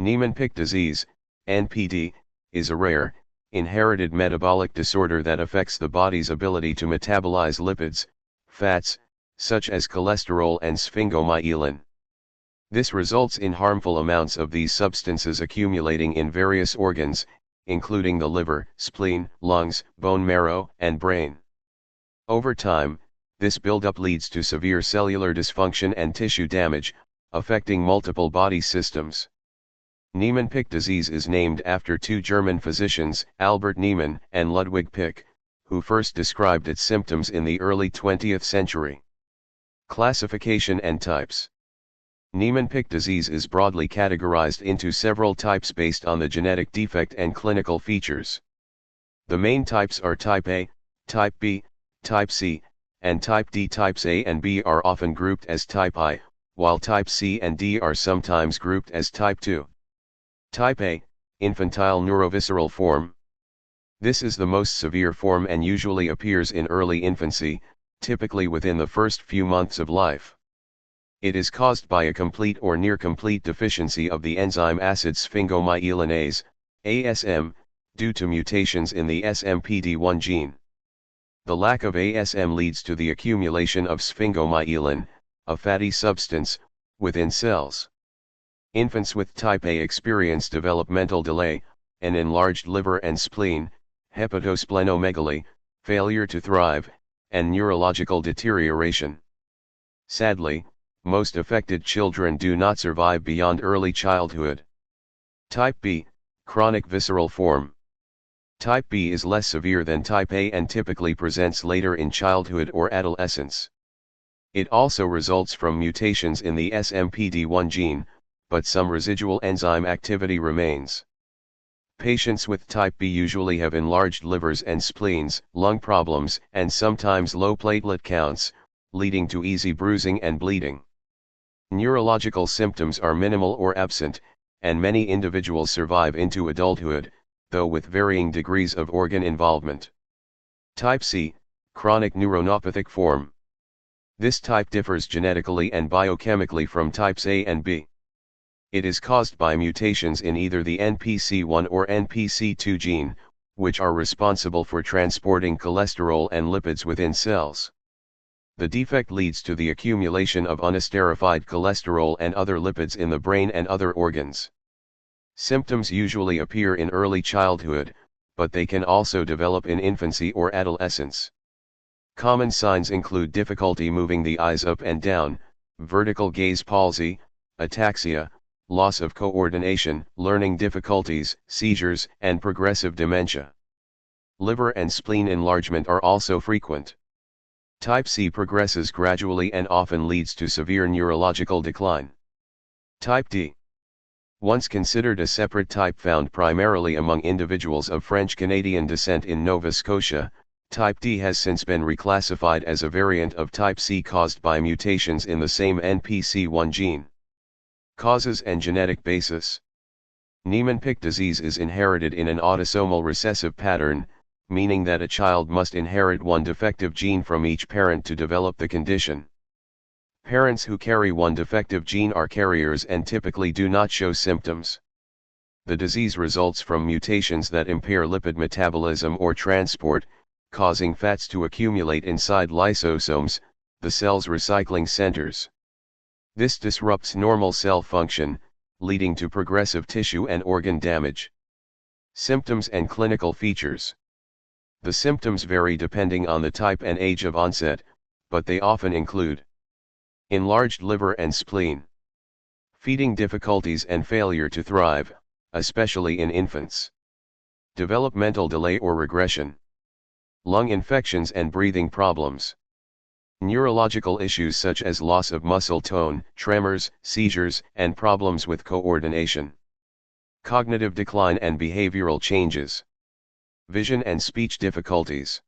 Niemann-Pick disease, NPD, is a rare, inherited metabolic disorder that affects the body's ability to metabolize lipids, fats, such as cholesterol and sphingomyelin. This results in harmful amounts of these substances accumulating in various organs, including the liver, spleen, lungs, bone marrow, and brain. Over time, this buildup leads to severe cellular dysfunction and tissue damage, affecting multiple body systems. Niemann-Pick disease is named after two German physicians, Albert Niemann and Ludwig Pick, who first described its symptoms in the early 20th century. Classification and types. Niemann-Pick disease is broadly categorized into several types based on the genetic defect and clinical features. The main types are Type A, Type B, Type C, and Type D. Types A and B are often grouped as Type I, while Type C and D are sometimes grouped as Type 2. Type A, infantile neurovisceral form. This is the most severe form and usually appears in early infancy, typically within the first few months of life. It is caused by a complete or near-complete deficiency of the enzyme acid sphingomyelinase, ASM, due to mutations in the SMPD1 gene. The lack of ASM leads to the accumulation of sphingomyelin, a fatty substance, within cells. Infants with Type A experience developmental delay, an enlarged liver and spleen, hepatosplenomegaly, failure to thrive, and neurological deterioration. Sadly, most affected children do not survive beyond early childhood. Type B, chronic visceral form. Type B is less severe than Type A and typically presents later in childhood or adolescence. It also results from mutations in the SMPD1 gene, but some residual enzyme activity remains. Patients with Type B usually have enlarged livers and spleens, lung problems, and sometimes low platelet counts, leading to easy bruising and bleeding. Neurological symptoms are minimal or absent, and many individuals survive into adulthood, though with varying degrees of organ involvement. Type C, chronic neuronopathic form. This type differs genetically and biochemically from types A and B. It is caused by mutations in either the NPC1 or NPC2 gene, which are responsible for transporting cholesterol and lipids within cells. The defect leads to the accumulation of unesterified cholesterol and other lipids in the brain and other organs. Symptoms usually appear in early childhood, but they can also develop in infancy or adolescence. Common signs include difficulty moving the eyes up and down, vertical gaze palsy, ataxia, loss of coordination, learning difficulties, seizures, and progressive dementia. Liver and spleen enlargement are also frequent. Type C progresses gradually and often leads to severe neurological decline. Type D. Once considered a separate type found primarily among individuals of French-Canadian descent in Nova Scotia, Type D has since been reclassified as a variant of Type C caused by mutations in the same NPC1 gene. Causes and genetic basis. Niemann-Pick disease is inherited in an autosomal recessive pattern, meaning that a child must inherit one defective gene from each parent to develop the condition. Parents who carry one defective gene are carriers and typically do not show symptoms. The disease results from mutations that impair lipid metabolism or transport, causing fats to accumulate inside lysosomes, the cell's recycling centers. This disrupts normal cell function, leading to progressive tissue and organ damage. Symptoms and clinical features. The symptoms vary depending on the type and age of onset, but they often include enlarged liver and spleen, feeding difficulties and failure to thrive, especially in infants, developmental delay or regression, lung infections and breathing problems, neurological issues such as loss of muscle tone, tremors, seizures, and problems with coordination, cognitive decline and behavioral changes, vision and speech difficulties.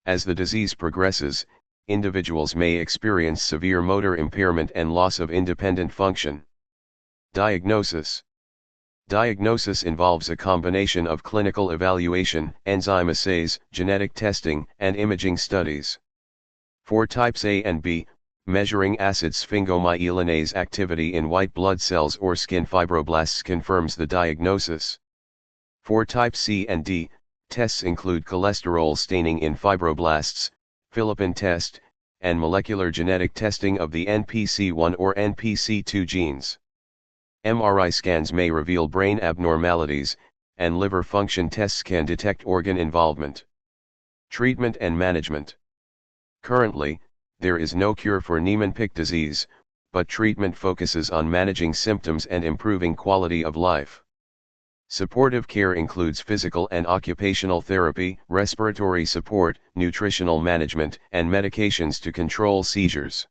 As the disease progresses, individuals may experience severe motor impairment and loss of independent function. Diagnosis. Diagnosis involves a combination of clinical evaluation, enzyme assays, genetic testing, and imaging studies. For types A and B, Measuring acid sphingomyelinase activity in white blood cells or skin fibroblasts confirms the diagnosis. For type C and D, tests include cholesterol staining in fibroblasts, Philippine test, and molecular genetic testing of the NPC1 or NPC2 genes. MRI scans may reveal brain abnormalities, and liver function tests can detect organ involvement. Treatment and management. Currently, there is no cure for Niemann-Pick disease, but treatment focuses on managing symptoms and improving quality of life. Supportive care includes physical and occupational therapy, respiratory support, nutritional management, and medications to control seizures.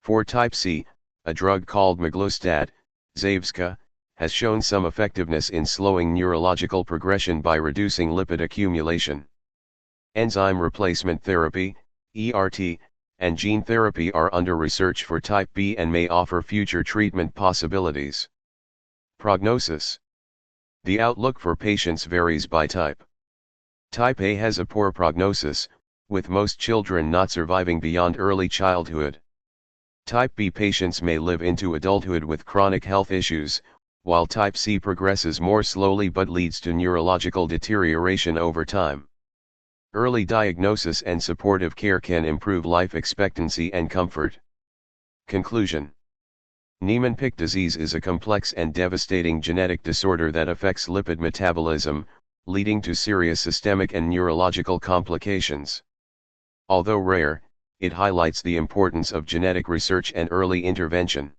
For type C, a drug called miglustat, Zavska, has shown some effectiveness in slowing neurological progression by reducing lipid accumulation. Enzyme replacement therapy, ERT, and gene therapy are under research for type B and may offer future treatment possibilities. Prognosis. The outlook for patients varies by type. Type A has a poor prognosis, with most children not surviving beyond early childhood. Type B patients may live into adulthood with chronic health issues, while type C progresses more slowly but leads to neurological deterioration over time. Early diagnosis and supportive care can improve life expectancy and comfort. Conclusion. Niemann-Pick disease is a complex and devastating genetic disorder that affects lipid metabolism, leading to serious systemic and neurological complications. Although rare, it highlights the importance of genetic research and early intervention.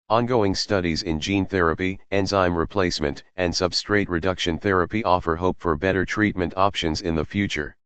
Ongoing studies in gene therapy, enzyme replacement, and substrate reduction therapy offer hope for better treatment options in the future.